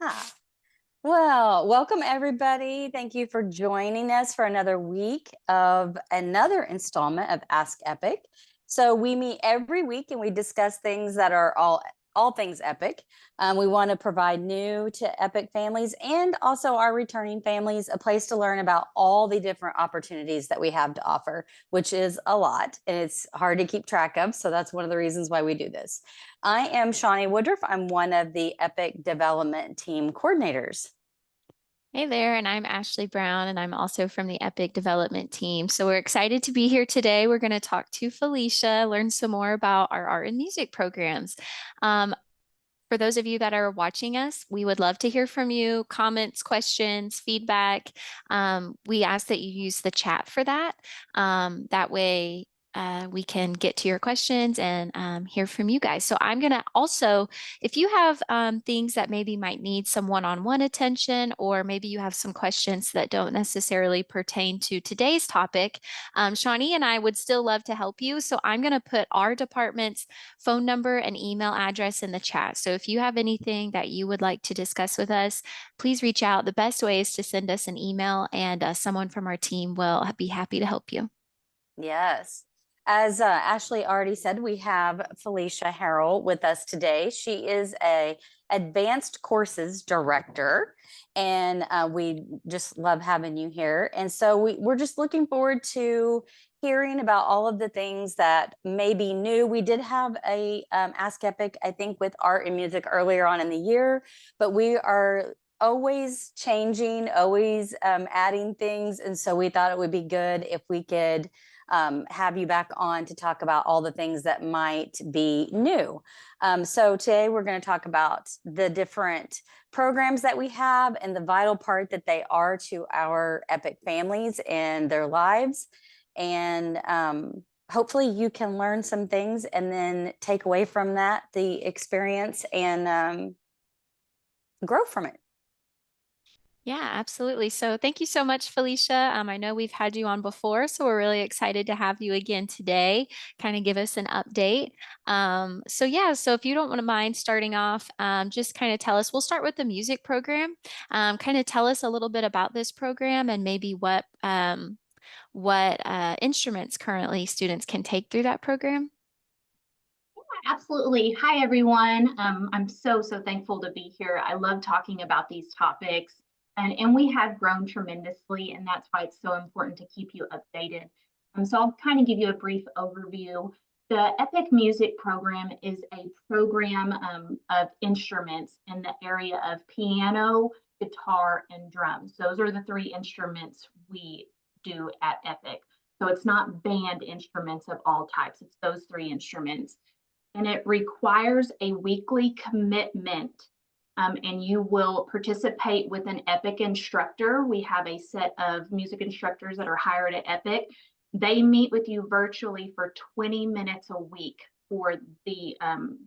Yeah. Well, welcome everybody. Thank you for joining us for another week of another installment of Ask Epic. So we meet every week and we discuss things that are all things Epic. We want to provide new to Epic families and also our returning families a place to learn about all the different opportunities that we have to offer, which is a lot and it's hard to keep track of. So that's one of the reasons why we do this. I am Shawnee Woodruff. I'm one of the Epic Development Team coordinators. Hey there, and I'm Ashley Brown, and I'm also from the Epic Development Team. So we're excited to be here today. We're going to talk to Felicia, learn some more about our art and music programs. Um, for those of you that are watching us, we would love to hear from you, comments, questions, feedback. We ask that you use the chat for that. That way, we can get to your questions and hear from you guys. So I'm going to also, if you have things that maybe might need some one-on-one attention, or maybe you have some questions that don't necessarily pertain to today's topic, Shawnee and I would still love to help you. So I'm going to put our department's phone number and email address in the chat. So if you have anything that you would like to discuss with us, please reach out. The best way is to send us an email, and someone from our team will be happy to help you. Yes. As Ashley already said, we have Felicia Harrell with us today. She is a advanced courses director, and we just love having you here. And so we're just looking forward to hearing about all of the things that may be new. We did have a Ask Epic, I think, with art and music earlier on in the year, but we are always changing, always adding things. And so we thought it would be good if we could have you back on to talk about all the things that might be new. So today we're going to talk about the different programs that we have and the vital part that they are to our Epic families and their lives. And hopefully you can learn some things and then take away from that the experience and grow from it. Yeah, absolutely. So thank you so much, Felicia. I know we've had you on before, so we're really excited to have you again today, kind of give us an update. So if you don't want to mind starting off, just kind of tell us, we'll start with the music program. Kind of tell us a little bit about this program and maybe what instruments currently students can take through that program. Absolutely. Hi, everyone. I'm so thankful to be here. I love talking about these topics, and we have grown tremendously, and that's why it's so important to keep you updated. So I'll kind of give you a brief overview. The Epic Music Program is a program of instruments in the area of piano, guitar, and drums. Those are the three instruments we do at Epic. So it's not band instruments of all types, it's those three instruments, and it requires a weekly commitment. And you will participate with an Epic instructor. We have a set of music instructors that are hired at Epic. They meet with you virtually for 20 minutes a week for the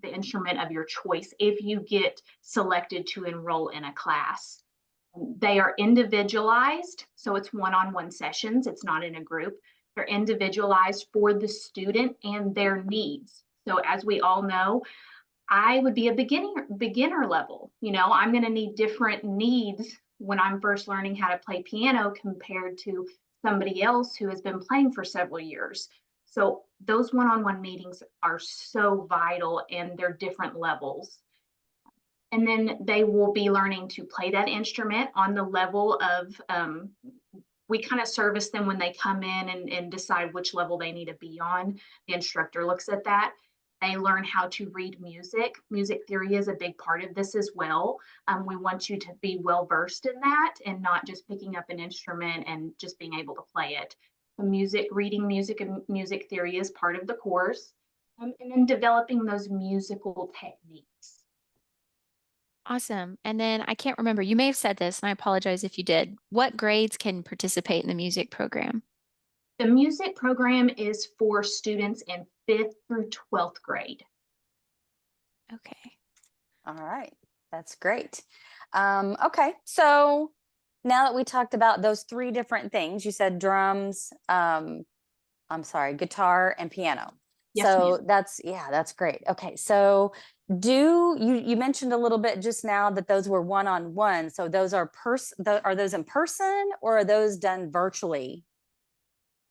instrument of your choice if you get selected to enroll in a class. They are individualized, so it's one-on-one sessions. It's not in a group. They're individualized for the student and their needs. So as we all know, I would be a beginner level. I'm going to need different needs when I'm first learning how to play piano compared to somebody else who has been playing for several years. So those one-on-one meetings are so vital, and they're different levels. And then they will be learning to play that instrument on the level of, we kind of service them when they come in and decide which level they need to be on. The instructor looks at that. They learn how to read music. Music theory is a big part of this as well. We want you to be well versed in that and not just picking up an instrument and just being able to play it. Reading music and music theory is part of the course, and then developing those musical techniques. Awesome. And then I can't remember, you may have said this, and I apologize if you did. What grades can participate in the music program? The music program is for students in 5th through 12th grade. Okay. All right, that's great. Okay, so now that we talked about those three different things, you said drums, guitar and piano. Yes, So ma'am. that's great. Okay, so You mentioned a little bit just now that those were one-on-one. So those are are those in person or are those done virtually?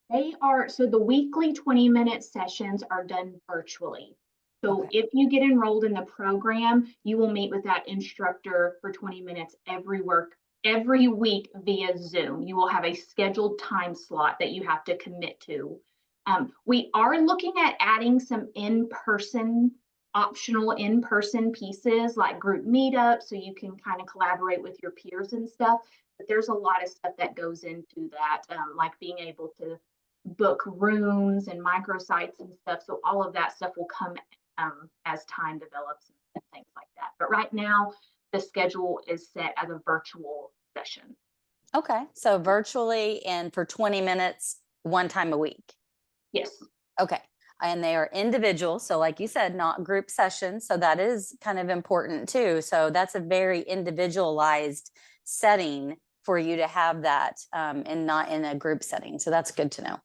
They are, so the weekly 20-minute sessions are done virtually. So Okay. if you get enrolled in the program, you will meet with that instructor for 20 minutes every week via Zoom. You will have a scheduled time slot that you have to commit to. We are looking at adding some optional in-person pieces like group meetups so you can kind of collaborate with your peers and stuff. But there's a lot of stuff that goes into that, like being able to book rooms and microsites and stuff. So all of that stuff will come as time develops and things like that. But right now, the schedule is set as a virtual session. Okay. So virtually and for 20 minutes, one time a week. Yes. Okay. And they are individual. So, like you said, not group sessions. So, that is kind of important too. So, that's a very individualized setting for you to have that and not in a group setting. So, that's good to know.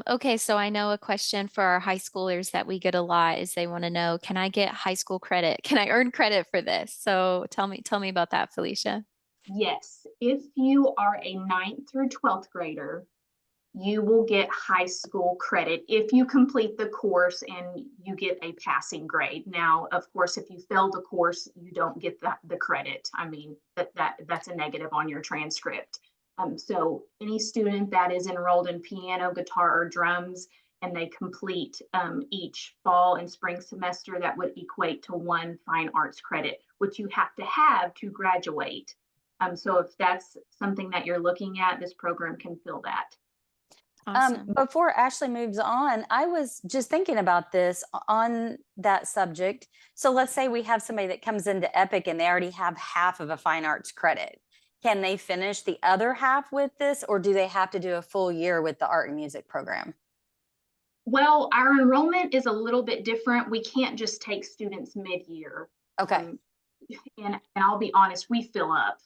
Okay, so I know a question for our high schoolers that we get a lot is they want to know, can I get high school credit? Can I earn credit for this? So tell me about that, Felicia. Yes. If you are a 9th through 12th grader, you will get high school credit if you complete the course and you get a passing grade. Now, of course, if you fail the course, you don't get the credit. I mean, that's a negative on your transcript. So any student that is enrolled in piano, guitar, or drums, and they complete each fall and spring semester, that would equate to 1 fine arts credit, which you have to graduate. So if that's something that you're looking at, this program can fill that. Awesome. Before Ashley moves on, I was just thinking about this on that subject. So let's say we have somebody that comes into Epic and they already have half of a fine arts credit. Can they finish the other half with this, or do they have to do a full year with the art and music program? Well, our enrollment is a little bit different. We can't just take students mid-year. Okay. And I'll be honest, we fill up.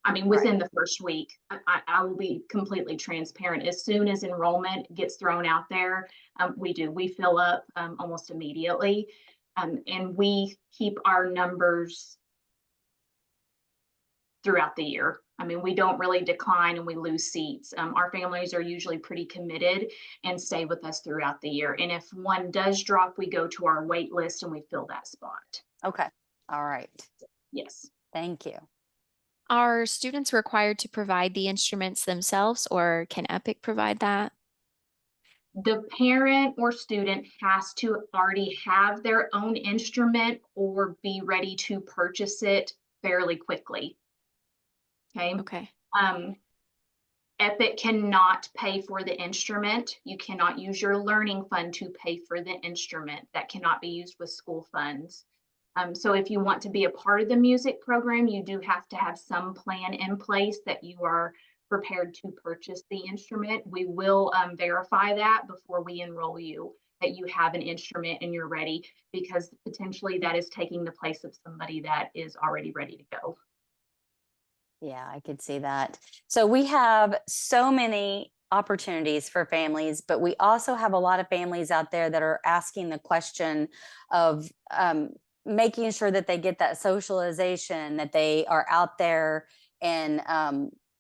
I mean, Right. within the first week, I will be completely transparent. As soon as enrollment gets thrown out there, we fill up almost immediately. And we keep our numbers throughout the year. I mean, we don't really decline and we lose seats. Our families are usually pretty committed and stay with us throughout the year. And if one does drop, we go to our wait list and we fill that spot. Okay. All right. Yes. Thank you. Are students required to provide the instruments themselves, or can Epic provide that? The parent or student has to already have their own instrument or be ready to purchase it fairly quickly. Okay. Epic cannot pay for the instrument. You cannot use your learning fund to pay for the instrument. That cannot be used with school funds. So if you want to be a part of the music program, you do have to have some plan in place that you are prepared to purchase the instrument. We will verify that before we enroll you, that you have an instrument and you're ready, because potentially that is taking the place of somebody that is already ready to go. Yeah, I could see that. So we have so many opportunities for families, but we also have a lot of families out there that are asking the question of making sure that they get that socialization, that they are out there and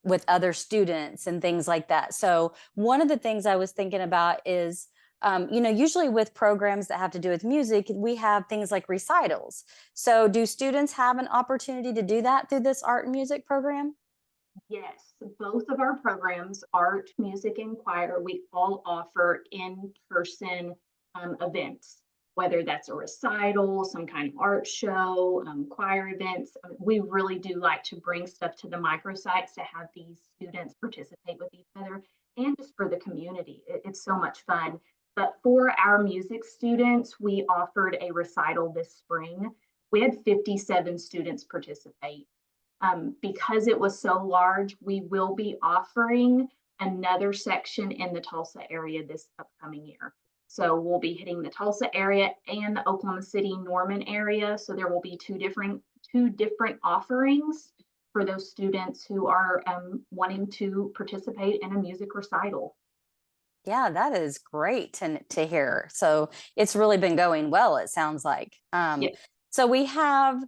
with other students and things like that. So one of the things I was thinking about is usually with programs that have to do with music, we have things like recitals. So, do students have an opportunity to do that through this art and music program? Yes, both of our programs, art, music, and choir, we all offer in-person events, whether that's a recital, some kind of art show, choir events. We really do like to bring stuff to the microsites to have these students participate with each other and just for the community. It's so much fun. But for our music students, we offered a recital this spring. We had 57 students participate. Because it was so large, we will be offering another section in the Tulsa area this upcoming year. So we'll be hitting the Tulsa area and the Oklahoma City, Norman area. So there will be two different offerings for those students who are wanting to participate in a music recital. Yeah, that is great to hear. So it's really been going well, it sounds like. Yeah. So we have,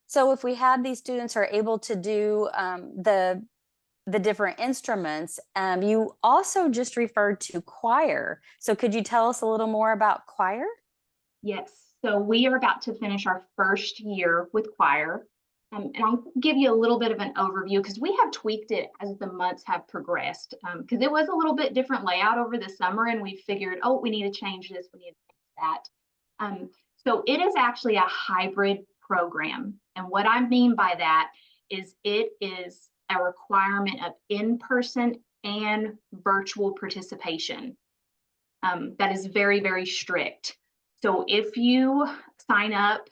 so if we have these students are able to do the different instruments, you also just referred to choir. So could you tell us a little more about choir? Yes, so we are about to finish our first year with choir. And I'll give you a little bit of an overview because we have tweaked it as the months have progressed. Because it was a little bit different layout over the summer, and we figured, oh, we need to change this, we need to change that. So it is actually a hybrid program. And what I mean by that is it is a requirement of in-person and virtual participation. That is very, very strict. So if you sign up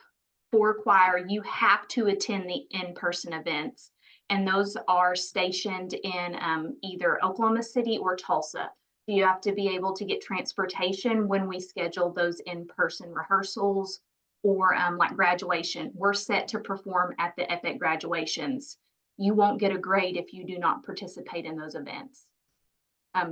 for choir, you have to attend the in-person events. And those are stationed in either Oklahoma City or Tulsa. You have to be able to get transportation when we schedule those in-person rehearsals or like graduation. We're set to perform at the EPIC graduations. You won't get a grade if you do not participate in those events.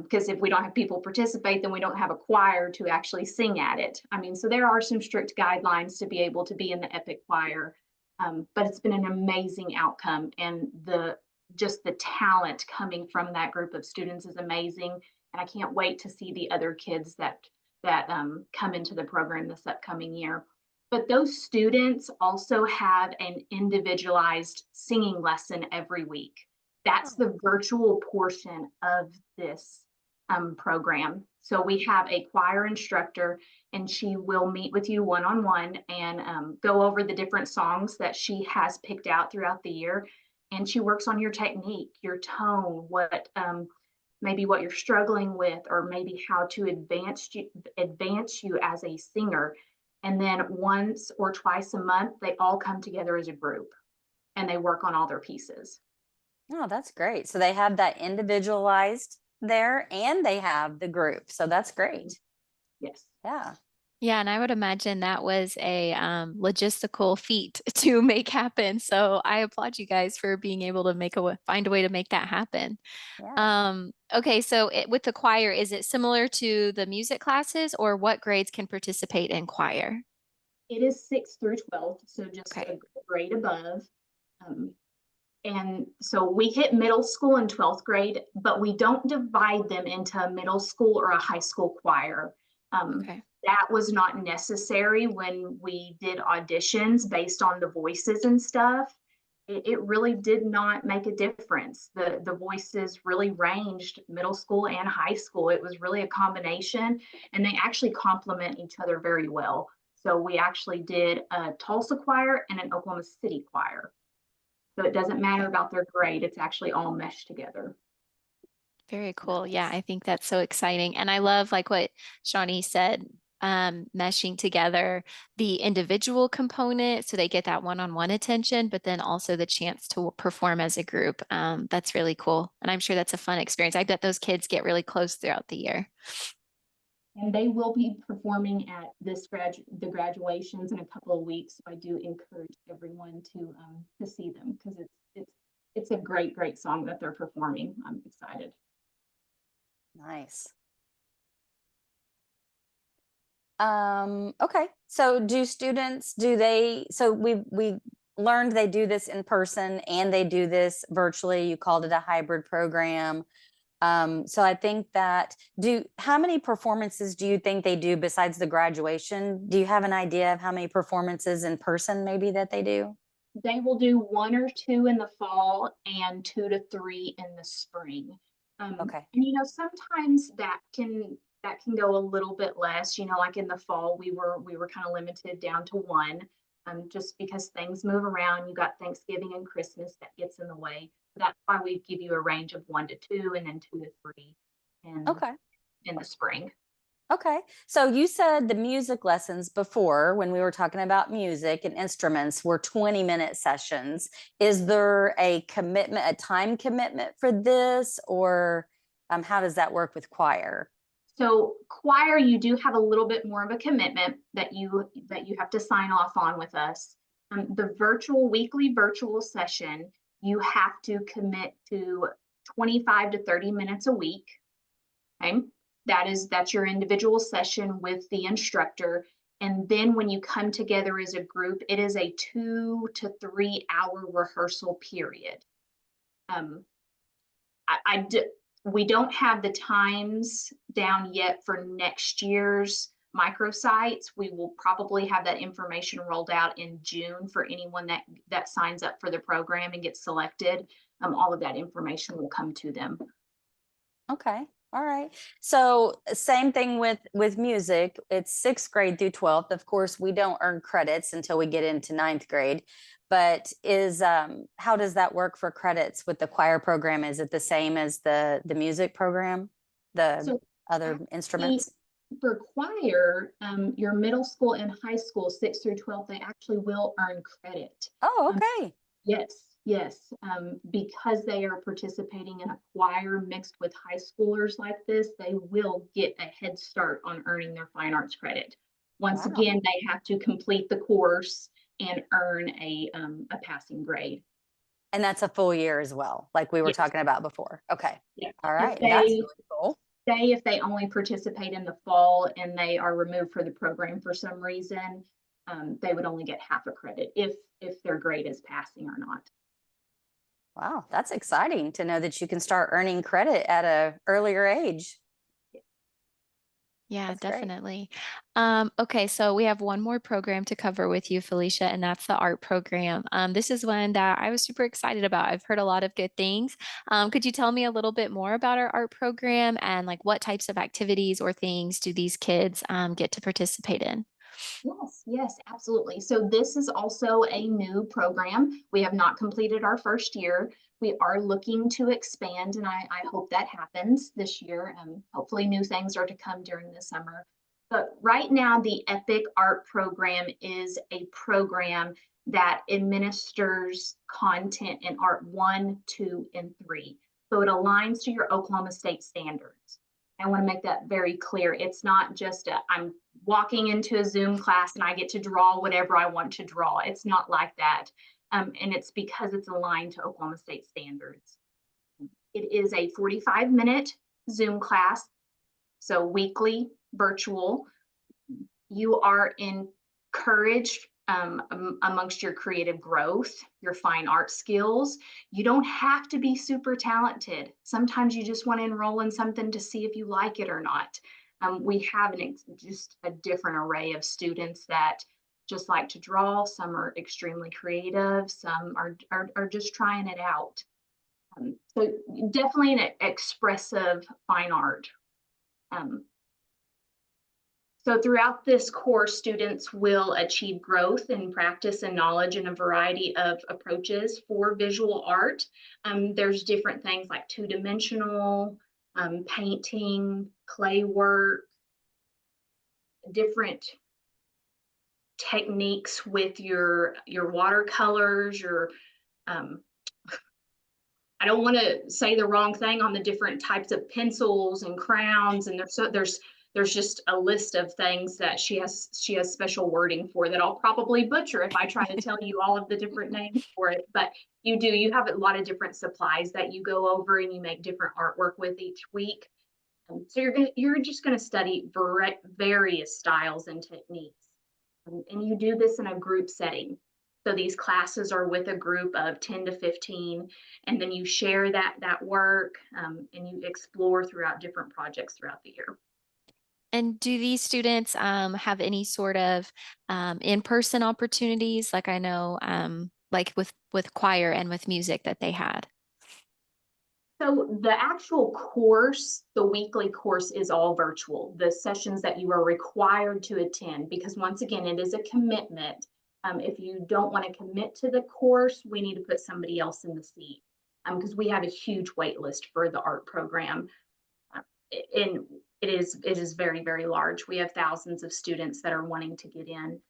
Because if we don't have people participate, then we don't have a choir to actually sing at it. I mean, so there are some strict guidelines to be able to be in the EPIC choir, but it's been an amazing outcome, and just the talent coming from that group of students is amazing, and I can't wait to see the other kids that come into the program this upcoming year. But those students also have an individualized singing lesson every week. That's the virtual portion of this program. So we have a choir instructor, and she will meet with you one-on-one and go over the different songs that she has picked out throughout the year. And she works on your technique, your tone, what maybe what you're struggling with, or maybe how to advance you as a singer. And then once or twice a month, they all come together as a group and they work on all their pieces. Oh, that's great. So they have that individualized there and they have the group. So that's great. Yes. Yeah. Yeah, and I would imagine that was a logistical feat to make happen. So I applaud you guys for being able to find a way to make that happen. Yeah. Okay, so with the choir, is it similar to the music classes, or what grades can participate in choir? It is 6th through 12th, so just Okay. a grade above. Um, and so we hit middle school in 12th grade, but we don't divide them into a middle school or a high school choir. Okay. That was not necessary when we did auditions based on the voices and stuff. It really did not make a difference. The voices really ranged middle school and high school. It was really a combination, and they actually complement each other very well. So we actually did a Tulsa choir and an Oklahoma City choir. So it doesn't matter Okay. about their grade. It's actually all meshed together. Very cool. Yeah, Nice. I think that's so exciting. And I love like what Shawnee said, meshing together the individual component so they get that one-on-one attention, but then also the chance to perform as a group. That's really cool. And I'm sure that's a fun experience. I bet those kids get really close throughout the year. And they will be performing at the graduations in a couple of weeks. So I do encourage everyone to see them because it's a great song that they're performing. I'm excited. Nice. Okay. So do students, so we learned they do this in person and they do this virtually. You called it a hybrid program. So I think that how many performances do you think they do besides the graduation? Do you have an idea of how many performances in person maybe that they do? They will do 1 or 2 in the fall and 2 to 3 in the spring. Okay. And sometimes that can go a little bit less. Like in the fall, we were kind of limited down to 1, just because things move around. You got Thanksgiving and Christmas that gets in the way. That's why we give you a range of 1 to 2 and then 2 to 3 Okay. in the spring. Okay. So you said the music lessons before, when we were talking about music and instruments, were 20-minute sessions. Is there a time commitment for this, or how does that work with choir? So choir, you do have a little bit more of a commitment that you have to sign off on with us. The weekly virtual session, you have to commit to 25 to 30 minutes a week. Okay. That's your individual session with the instructor. And then when you come together as a group, it is a 2 to 3 hour rehearsal period. Um, we don't have the times down yet for next year's microsites. We will probably have that information rolled out in June for anyone that signs up for the program and gets selected. All of that information will come to them. Okay. All right. So same thing with music. It's 6th grade through 12th. Of course, we don't earn credits until we get into 9th grade. But how does that work for credits with the choir program? Is it the same as the music program, the So other instruments? for choir, your middle school and high school, 6th through 12th, they actually will earn credit. Oh, okay. Yes. Because they are participating in a choir mixed with high schoolers like this, they will get a head start on earning their fine arts credit. Once Wow. again, they have to complete the course and earn a passing grade. And that's a full year as well, like we were Yes. talking about before. Okay. Yeah. All right. That's really cool. Say if they only participate in the fall and they are removed for the program for some reason, they would only get half a credit if their grade is passing or not. Wow, that's exciting to know that you can start earning credit at a earlier age. Yeah, That's great. definitely. Okay, so we have one more program to cover with you, Felicia, and that's the art program. This is one that I was super excited about. I've heard a lot of good things. Could you tell me a little bit more about our art program and like what types of activities or things do these kids get to participate in? Yes, absolutely. So this is also a new program. We have not completed our first year. We are looking to expand, and I hope that happens this year. Hopefully new things are to come during the summer. But right now, the EPIC Art Program is a program that administers content in Art 1, 2, and 3. So it aligns to your Oklahoma State standards. I want to make that very clear. It's not just I'm walking into a Zoom class and I get to draw whatever I want to draw. It's not like that. And it's because it's aligned to Oklahoma State standards. It is a 45-minute Zoom class, so weekly, virtual. You are encouraged amongst your creative growth, your fine art skills. You don't have to be super talented. Sometimes you just want to enroll in something to see if you like it or not. We have just a different array of students that just like to draw. Some are extremely creative. Some are just trying it out. So definitely an expressive fine art. So throughout this course, students will achieve growth in practice and knowledge in a variety of approaches for visual art. There's different things like two-dimensional, painting, clay work, different techniques with your watercolors, I don't want to say the wrong thing on the different types of pencils and crowns, and there's just a list of things that she has special wording for that I'll probably butcher if I try to tell you all of the different names for it. But you have a lot of different supplies that you go over and you make different artwork with each week. So you're just gonna study various styles and techniques, and you do this in a group setting. So these classes are with a group of 10 to 15, and then you share that work, and you explore throughout different projects throughout the year. And do these students have any sort of in-person opportunities? Like I know, like with choir and with music that they had. So the actual course, the weekly course, is all virtual. The sessions that you are required to attend, because once again, it is a commitment. If you don't want to commit to the course, we need to put somebody else in the seat, because we have a huge wait list for the art program. And it is very, very large. We have thousands of students that are wanting to get in.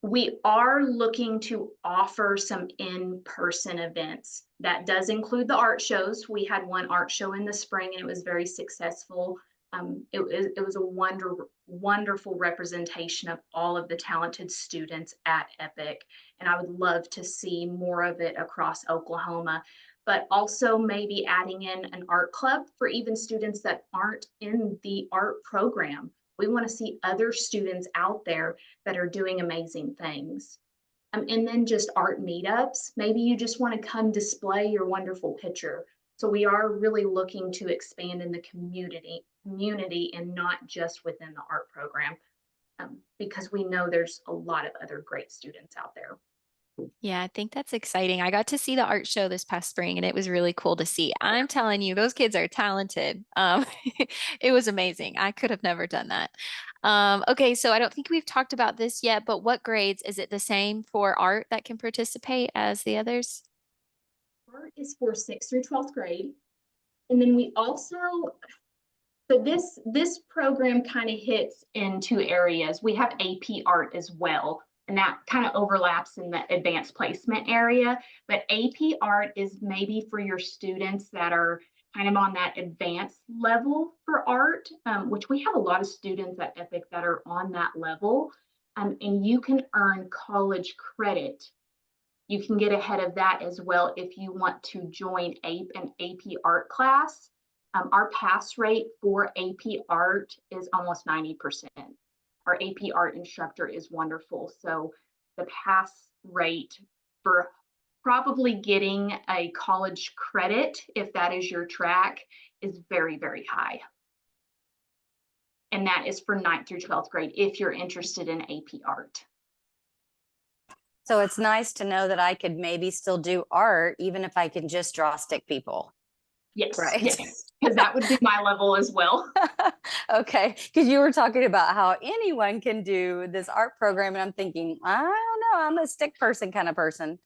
We are looking to offer some in-person events. That does include the art shows. We had one art show in the spring and it was very successful. It was a wonderful representation of all of the talented students at EPIC. and I would love to see more of it across Oklahoma. But also maybe adding in an art club for even students that aren't in the art program. We want to see other students out there that are doing amazing things. And then just art meetups. Maybe you just want to come display your wonderful picture. So we are really looking to expand in the community and not just within the art program, because we know there's a lot of other great students out there. Yeah, I think that's exciting. I got to see the art show this past spring and it was really cool to see. I'm telling you, those kids are talented. It was amazing. I could have never done that. Okay, so I don't think we've talked about this yet, but what grades? Is it the same for art that can participate as the others? Art is for 6th through 12th grade. And then we also, so this program kind of hits in two areas. We have AP art as well, and that kind of overlaps in the advanced placement area. But AP art is maybe for your students that are kind of on that advanced level for art, which we have a lot of students at Epic that are on that level. And you can earn college credit. You can get ahead of that as well if you want to join an AP art class. Our pass rate for AP art is almost 90%. Our AP art instructor is wonderful. So the pass rate for probably getting a college credit, if that is your track, is very, very high. And that is for 9th through 12th grade if you're interested in AP art. So it's nice to know that I could maybe still do art, even if I can just draw stick people. Yes, Right. yes, because that would be my level as well. Okay, because you were talking about how anyone can do this art program, and I'm thinking, I don't know, I'm a stick person kind of person.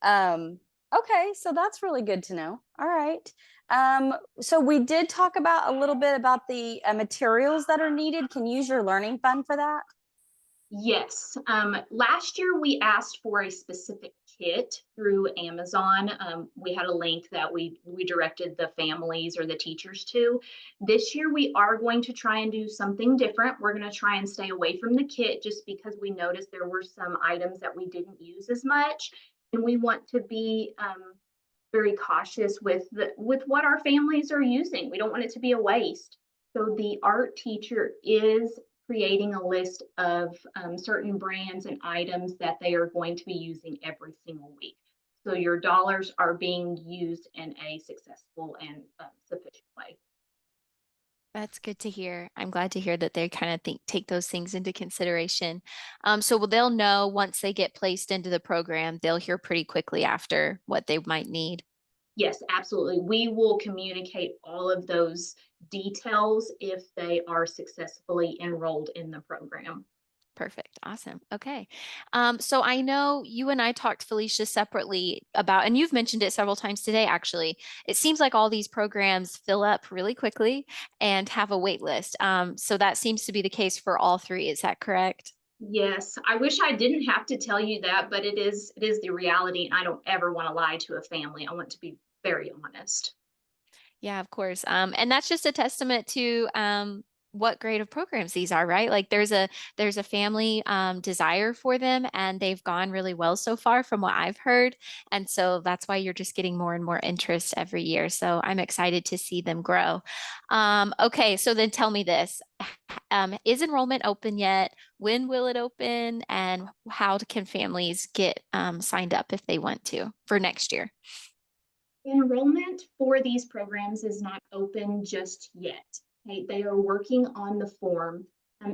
Okay, so that's really good to know. All right. So we did talk about a little bit about the materials that are needed. Can you use your learning fund for that? Yes. Last year we asked for a specific kit through Amazon. We had a link that we directed the families or the teachers to. This year we are going to try and do something different. We're going to try and stay away from the kit just because we noticed there were some items that we didn't use as much, and we want to be very cautious with what our families are using. We don't want it to be a waste. So the art teacher is creating a list of certain brands and items that they are going to be using every single week. So your dollars are being used in a successful and sufficient way. That's good to hear. I'm glad to hear that they kind of take those things into consideration. So they'll know once they get placed into the program, they'll hear pretty quickly after what they might need. Yes, absolutely. We will communicate all of those details if they are successfully enrolled in the program. Perfect. Awesome. Okay. So I know you and I talked, Felicia, separately about, and you've mentioned it several times today, actually. It seems like all these programs fill up really quickly and have a wait list. So that seems to be the case for all three. Is that correct? Yes, I wish I didn't have to tell you that, but it is the reality, and I don't ever want to lie to a family. I want to be very honest. Yeah, of course. And that's just a testament to what grade of programs these are, right? Like there's a family desire for them, and they've gone really well so far from what I've heard. And so that's why you're just getting more and more interest every year. So I'm excited to see them grow. Okay, so then tell me this. Is enrollment open yet? When will it open? And how can families get signed up if they want to for next year? Enrollment for these programs is not open just yet. Okay, they are working on the form.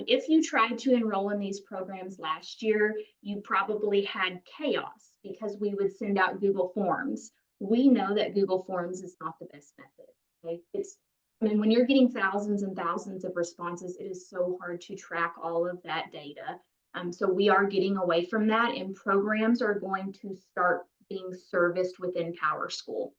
If you tried to enroll in these programs last year, you probably had chaos because we would send out Google Forms. We know that Google Forms is not the best method. Okay, I mean, when you're getting thousands and thousands of responses, it is so hard to track all of that data. So we are getting away from that, and programs are going to start being serviced within PowerSchool.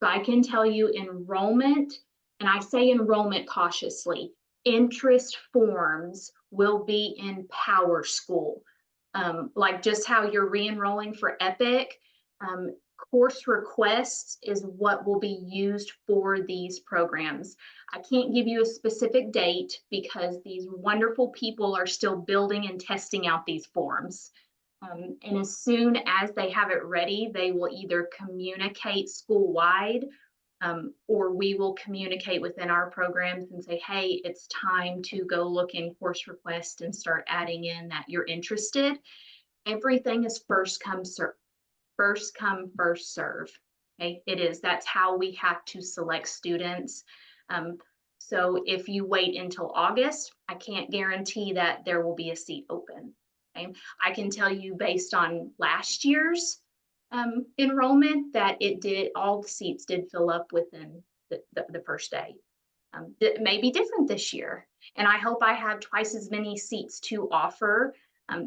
So I can tell you enrollment, and I say enrollment cautiously, interest forms will be in PowerSchool. Like just how you're re-enrolling for Epic, course requests is what will be used for these programs. I can't give you a specific date because these wonderful people are still building and testing out these forms. And as soon as they have it ready, they will either communicate school-wide, or we will communicate within our programs and say, hey, it's time to go look in course request and start adding in that you're interested. Everything is first come, first serve. Okay, it is. That's how we have to select students. So if you wait until August, I can't guarantee that there will be a seat open. Okay, I can tell you based on last year's enrollment that all the seats did fill up within the first day. It may be different this year, and I hope I have twice as many seats to offer.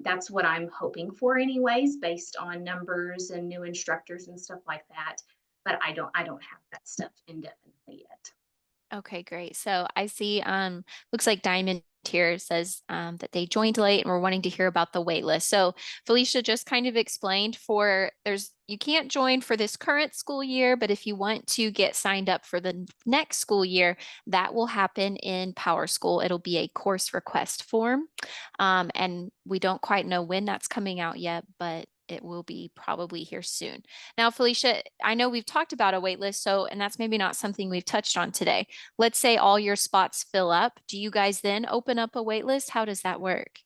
That's what I'm hoping for anyways, based on numbers and new instructors and stuff like that. But I don't have that stuff indefinitely yet. Okay, great. So I see, looks like Diamond here says that they joined late and were wanting to hear about the wait list. So Felicia just kind of explained you can't join for this current school year, but if you want to get signed up for the next school year, that will happen in PowerSchool. It'll be a course request form. And we don't quite know when that's coming out yet, but it will be probably here soon. Now, Felicia, I know we've talked about a wait list, and that's maybe not something we've touched on today. Let's say all your spots fill up. Do you guys then open up a wait list? How does that work?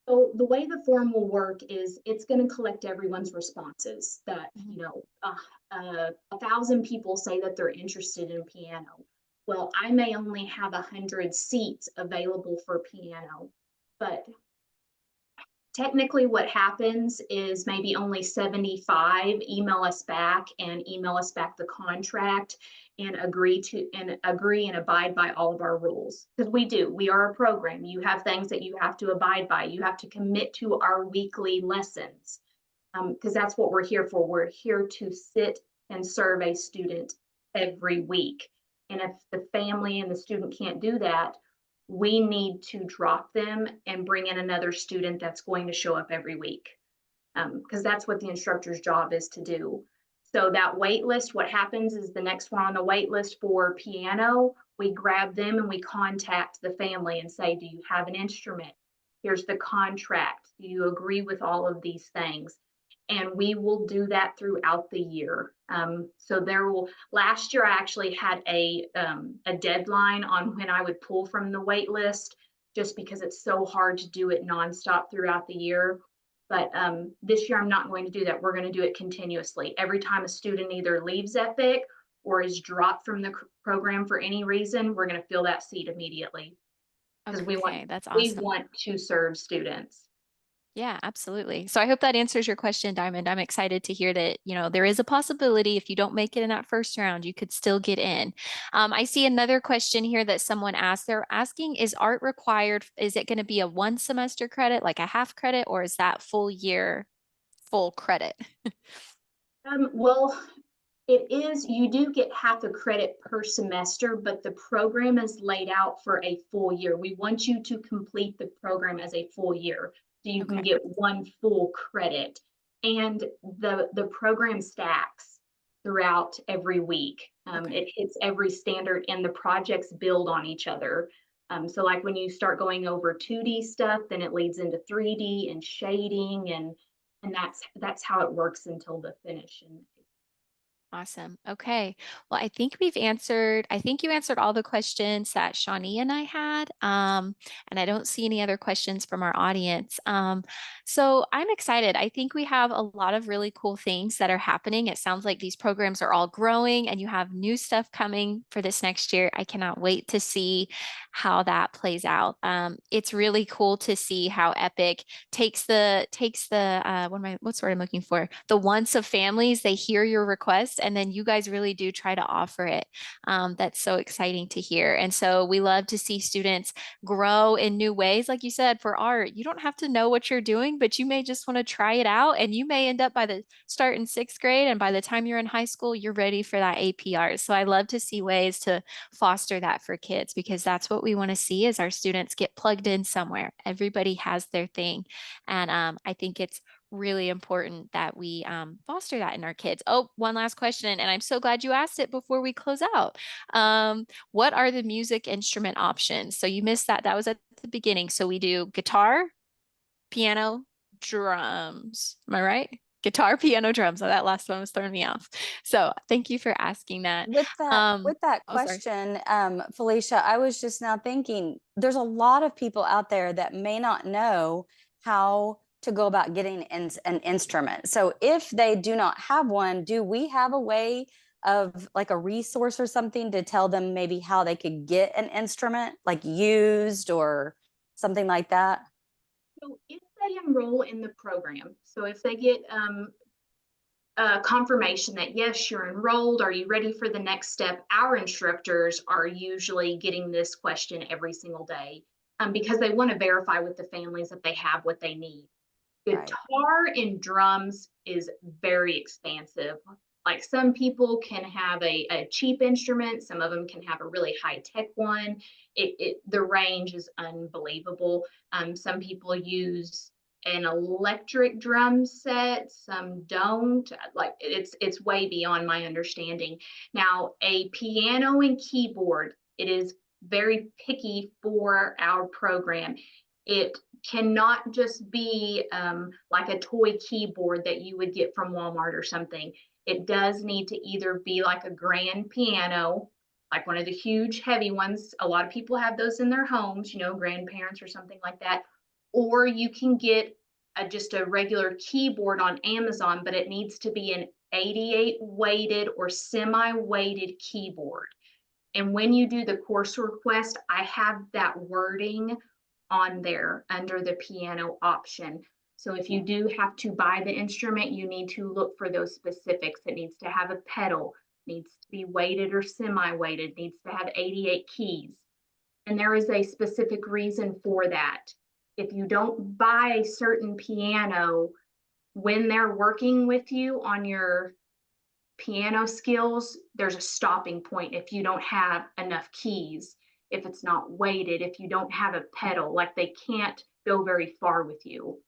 So the way the form will work is it's going to collect everyone's responses that, 1,000 people say that they're interested in piano. Well, I may only have 100 seats available for piano, but technically what happens is maybe only 75 email us back the contract and agree and abide by all of our rules. Because we are a program. You have things that you have to abide by. You have to commit to our weekly lessons, because that's what we're here for. We're here to sit and serve a student every week. And if the family and the student can't do that, we need to drop them and bring in another student that's going to show up every week, because that's what the instructor's job is to do. So that wait list, what happens is the next one on the wait list for piano, we grab them and we contact the family and say, do you have an instrument? Here's the contract. Do you agree with all of these things? And we will do that throughout the year. So last year I actually had a deadline on when I would pull from the wait list, just because it's so hard to do it nonstop throughout the year. But this year I'm not going to do that. We're going to do it continuously. Every time a student either leaves EPIC or is dropped from the program for any reason, we're going to fill that seat immediately, because Okay, that's we awesome. want to serve students. Yeah, absolutely. So I hope that answers your question, Diamond. I'm excited to hear that, there is a possibility if you don't make it in that first round, you could still get in. I see another question here that someone asked. They're asking, is art required? Is it going to be a 1 semester credit, like a half credit, or is that full year, full credit? Well, it is, you do get half a credit per semester, but the program is laid out for a full year. We want you to complete the program as a full year, so you can get 1 full credit. And the program stacks throughout every week. It hits every standard, and the projects build on each other. So like when you start going over 2D stuff, then it leads into 3D and shading, and that's how it works until the finish. And Awesome. Okay. Well, I think you answered all the questions that Shawnee and I had. And I don't see any other questions from our audience. So I'm excited. I think we have a lot of really cool things that are happening. It sounds like these programs are all growing and you have new stuff coming for this next year. I cannot wait to see how that plays out. It's really cool to see how EPIC takes the what's the word I'm looking for? The wants of families. They hear your request, and then you guys really do try to offer it. That's so exciting to hear. And so we love to see students grow in new ways. Like you said, for art, you don't have to know what you're doing, but you may just want to try it out, and you may end up by the start in 6th grade, and by the time you're in high school, you're ready for that APR. So I love to see ways to foster that for kids, because that's what we want to see is our students get plugged in somewhere. Everybody has their thing. And I think it's really important that we foster that in our kids. Oh, one last question, and I'm so glad you asked it before we close out. What are the music instrument options? So you missed that. That was at the beginning. So we do guitar, piano, drums. Am I right? Guitar, piano, drums. So that last one was throwing me off. So thank you for asking that. With that Oh, sorry. question, Felicia, I was just now thinking, there's a lot of people out there that may not know how to go about getting an instrument. So if they do not have one, do we have a way of like a resource or something to tell them maybe how they could get an instrument, like used or something like that? So if they enroll in the program, so if they get confirmation that yes, you're enrolled, are you ready for the next step? Our instructors are usually getting this question every single day because they want to verify with the families that they have what they need. Right. Guitar and drums is very expansive. Like some people can have a cheap instrument, some of them can have a really high-tech one. The range is unbelievable. Some people use an electric drum set, some don't. Like it's way beyond my understanding. Now, a piano and keyboard, it is very picky for our program. It cannot just be like a toy keyboard that you would get from Walmart or something. It does need to either be like a grand piano, like one of the huge heavy ones. A lot of people have those in their homes, you know, grandparents or something like that. Or you can get just a regular keyboard on Amazon, but it needs to be an 88 weighted or semi-weighted keyboard. And when you do the course request, I have that wording on there under the piano option. So if you do have to buy the instrument, you need to look for those specifics. It needs to have a pedal, needs to be weighted or semi-weighted, needs to have 88 keys. And there is a specific reason for that. If you don't buy a certain piano, when they're working with you on your piano skills, there's a stopping point if you don't have enough keys, if it's not weighted, if you don't have a pedal, like they can't go very far with you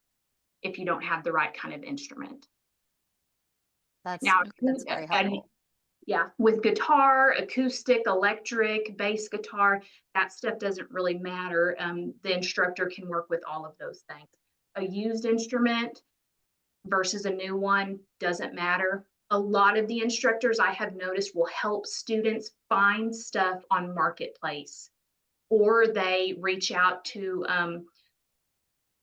if you don't have the right kind of instrument. That's Now, very helpful. yeah, with guitar, acoustic, electric, bass guitar, that stuff doesn't really matter. The instructor can work with all of those things. A used instrument versus a new one doesn't matter. A lot of the instructors I have noticed will help students find stuff on Marketplace, or they reach out to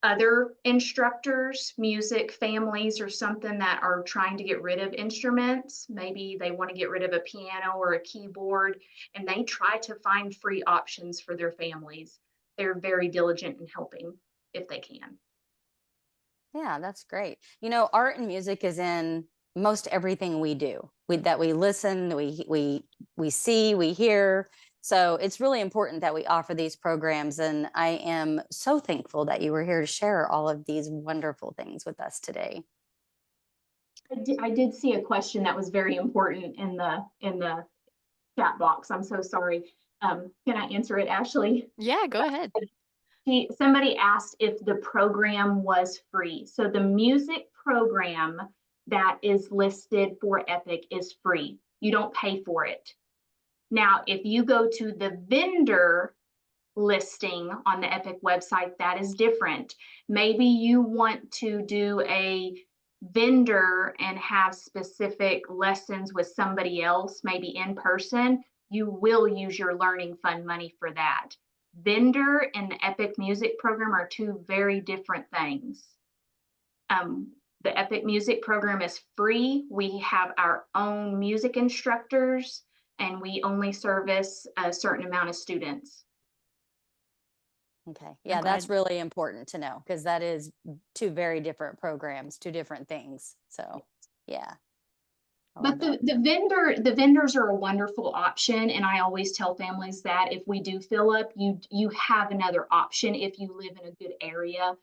other instructors, music families or something that are trying to get rid of instruments. Maybe they want to get rid of a piano or a keyboard, and they try to find free options for their families. They're very diligent in helping if they can. Yeah, that's great. You know, art and music is in most everything we do. That we listen, we see, we hear. So it's really important that we offer these programs. And I am so thankful that you were here to share all of these wonderful things with us today. I did see a question that was very important in the chat box. I'm so sorry. Can I answer it, Ashley? Yeah, go ahead. Somebody asked if the program was free. So the music program that is listed for Epic is free. You don't pay for it. Now, if you go to the vendor listing on the Epic website, that is different. Maybe you want to do a vendor and have specific lessons with somebody else, maybe in person, you will use your Learning Fund money for that. Vendor and the Epic Music program are two very different things. The Epic Music program is free. We have our own music instructors, and we only service a certain amount of students. Okay. Yeah, that's really important to know, because that is two very different programs, two different things. So yeah. But the vendors are a wonderful option, and I always tell families that if we do fill up, you have another option if you live in a good area.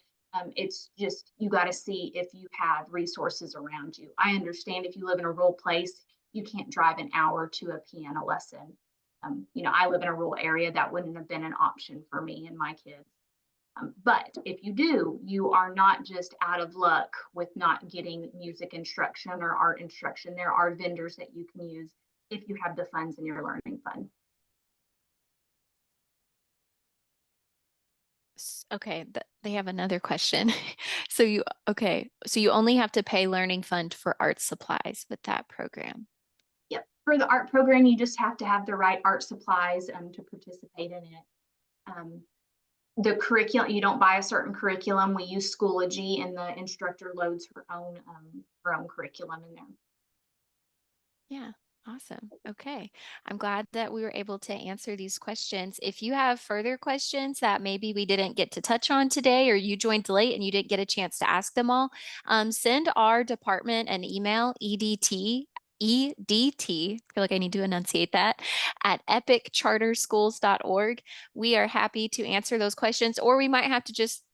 It's just you got to see if you have resources around you. I understand if you live in a rural place, you can't drive an hour to a piano lesson. You know, I live in a rural area, that wouldn't have been an option for me and my kids. But if you do, you are not just out of luck with not getting music instruction or art instruction. There are vendors that you can use if you have the funds in your Learning Fund. Okay, they have another question. Okay, so you only have to pay Learning Fund for art supplies with that program. Yep. For the art program, you just have to have the right art supplies to participate in it. The curriculum, you don't buy a certain curriculum. We use Schoology, and the instructor loads her own curriculum in there. Yeah, awesome. Okay. I'm glad that we were able to answer these questions. If you have further questions that maybe we didn't get to touch on today, or you joined late and you didn't get a chance to ask them all, send our department an email, EDT, I feel like I need to enunciate that, at epiccharterschools.org. We are happy to answer those questions, or we might have to just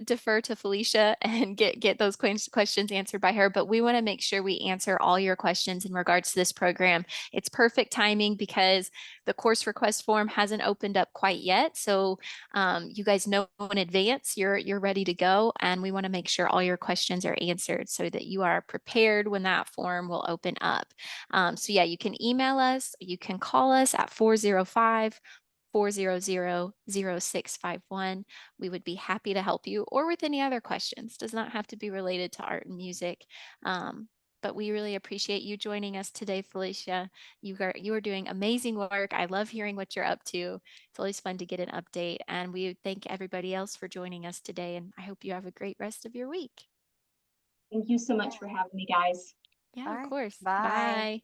defer to Felicia and get those questions answered by her. But we want to make sure we answer all your questions in regards to this program. It's perfect timing because the course request form hasn't opened up quite yet. So you guys know in advance you're ready to go, and we want to make sure all your questions are answered so that you are prepared when that form will open up. So yeah, you can email us, you can call us at 405-400-0651. We would be happy to help you, or with any other questions. Does not have to be related to art and music. But we really appreciate you joining us today, Felicia. You are doing amazing work. I love hearing what you're up to. It's always fun to get an update. And we thank everybody else for joining us today. And I hope you have a great rest of your week. Thank you so much for having me, guys. Yeah, All of right. course. Bye. Bye.